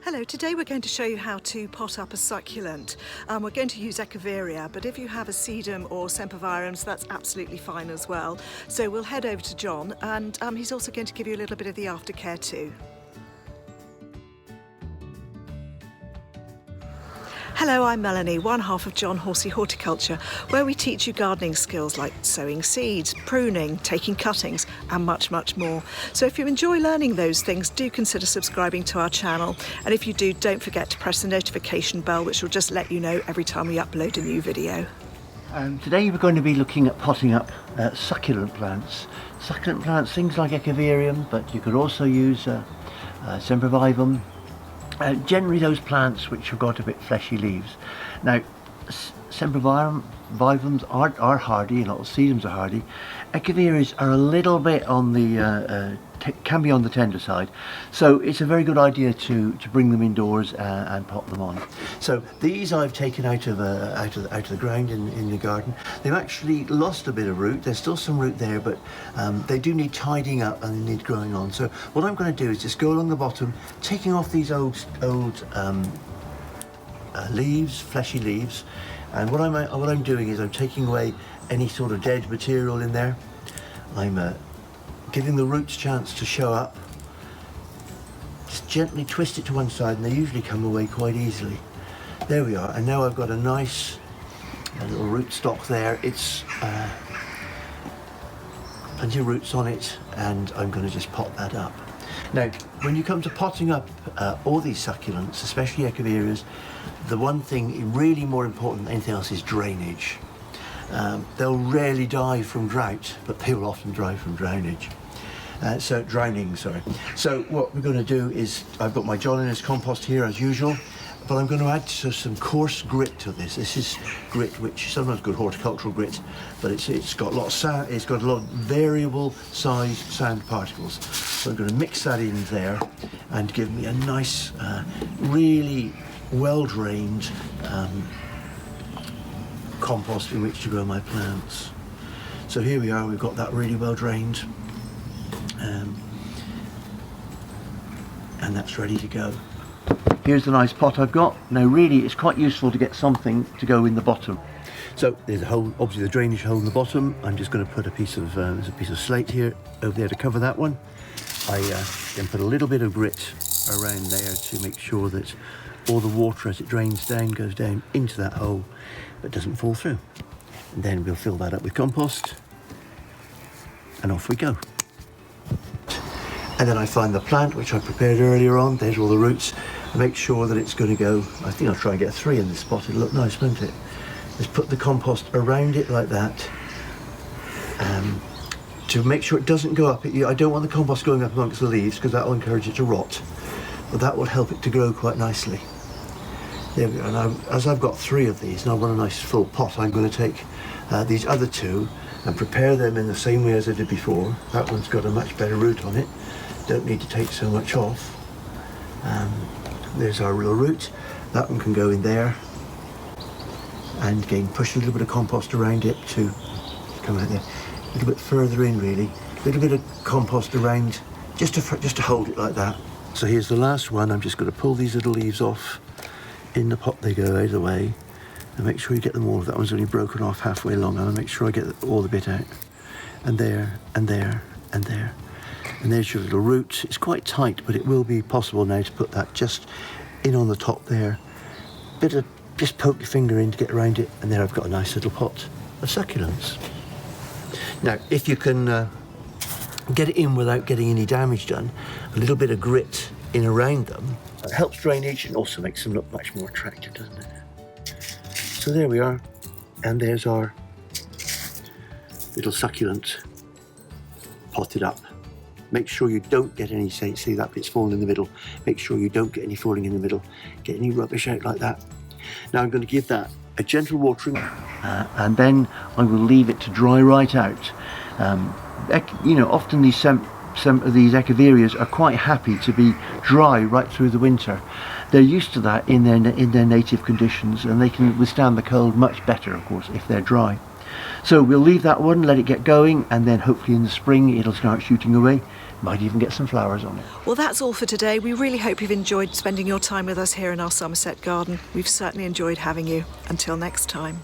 Hello, today we're going to show you how to pot up a succulent. We're going to use Echeveria, but if you have a sedum or sempervirens, that's absolutely fine as well. So we'll head over to John, and he's also going to give you a little bit of the aftercare too. Hello, I'm Melanie, one half of John Horsey Horticulture, where we teach you gardening skills like sowing seeds, pruning, taking cuttings, and much, much more. So if you enjoy learning those things, do consider subscribing to our channel. And if you do, don't forget to press the notification bell, which will just let you know every time we upload a new video. Today we're going to be looking at potting up succulent plants. Succulent plants, things like Echeverium, but you could also use sempervivum. Generally those plants which have got a bit fleshy leaves. Now sempervivums are hardy, a lot of sedums are hardy. Echeverias are a little bit on the can be on the tender side, so it's a very good idea to bring them indoors and pot them on. So these I've taken out of the ground in the garden. They've actually lost a bit of root. There's still some root there, but they do need tidying up and they need growing on. So what I'm going to do is just go along the bottom, taking off these old leaves, fleshy leaves, and what I'm doing is I'm taking away any sort of dead material in there. I'm giving the roots a chance to show up. Just gently twist it to one side, and they usually come away quite easily. There we are, and now I've got a nice little root stock there. It's plenty of roots on it, and I'm going to just pot that up. Now, when you come to potting up all these succulents, especially Echeverias, the one thing really more important than anything else is drainage. They'll rarely die from drought, but they will often die from drowning, sorry. So what we're going to do is, I've got my John and his compost here as usual, but I'm going to add some coarse grit to this. This is grit which is sometimes good horticultural grit, but it's got a lot of sand, it's got a lot of variable size sand particles. So I'm going to mix that in there and give me a nice, really well drained compost in which to grow my plants. So here we are, we've got that really well drained, and that's ready to go. Here's the nice pot I've got. Now really it's quite useful to get something to go in the bottom. So there's a hole, obviously the drainage hole in the bottom. I'm just going to put a piece of there's a piece of slate here over there to cover that one. I then put a little bit of grit around there to make sure that all the water as it drains down goes down into that hole but doesn't fall through. And then we'll fill that up with compost and off we go. And then I find the plant which I prepared earlier on. There's all the roots. I make sure that it's going to go, I think I'll try and get 3 in this spot. It'll look nice, won't it? Just put the compost around it like that, to make sure it doesn't go up. I don't want the compost going up amongst the leaves because that will encourage it to rot, but that will help it to grow quite nicely. There we are. Now, as I've got 3 of these and I want a nice full pot, I'm going to take these other 2 and prepare them in the same way as I did before. That one's got a much better root on it. Don't need to take so much off. There's our real root. That one can go in there, and again push a little bit of compost around it to come out there. A little bit further in really. A little bit of compost around just to hold it like that. So here's the last one. I'm just going to pull these little leaves off. In the pot they go out of the way, and make sure you get them all. That one's only broken off halfway along. I'll make sure I get all the bit out. And there, and there, and there. And there's your little root. It's quite tight, but it will be possible now to put that just in on the top there. Just poke your finger in to get around it, and there I've got a nice little pot of succulents. Now, if you can get it in without getting any damage done, a little bit of grit in around them helps drainage and also makes them look much more attractive, doesn't it? So there we are, and there's our little succulent potted up. Make sure you don't get any, see that bit's falling in the middle. Make sure you don't get any falling in the middle. Get any rubbish out like that. Now I'm going to give that a gentle watering, and then I will leave it to dry right out. You know, often these Echeverias are quite happy to be dry right through the winter. They're used to that in their native conditions, and they can withstand the cold much better, of course, if they're dry. So we'll leave that one, let it get going, and then hopefully in the spring it'll start shooting away. Might even get some flowers on it. Well, that's all for today. We really hope you've enjoyed spending your time with us here in our Somerset garden. We've certainly enjoyed having you. Until next time.